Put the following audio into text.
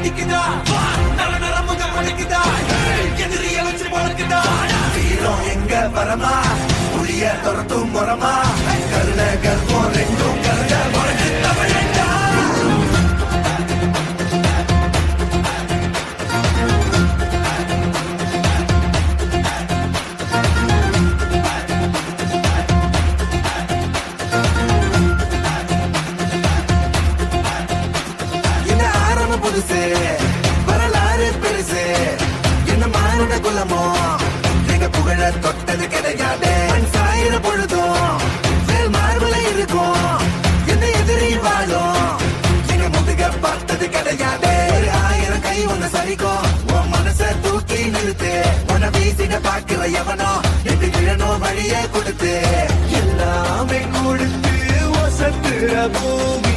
அடிக்குதா நர நர முத படைக்குதா எதிரிய வச்சு பழக்குதா வீரம் எங்க வரமா புளிய துரத்தும் முறமா கருண கர்ப்பம் ரெண்டும் கருண முறைக்கு தமிழண்டா புதுசு வரலாறு பெருசு என்ன மானுட குலமோ எங்க புகழ தொட்டது கிடையாது சாயிர பொழுதும் மார்புல இருக்கும் என்ன எதிரி வாழும் எங்க முதுக பார்த்தது கிடையாது 1000 கை ஒண்ணு சரிக்கும் உன் மனச தூக்கி நிறுத்து உன்னை வீசிட பாக்குற எவனோ எட்டு கிழனோ வழியே கொடுத்து எல்லாமே கொடுத்து ஒசத்துற பூமி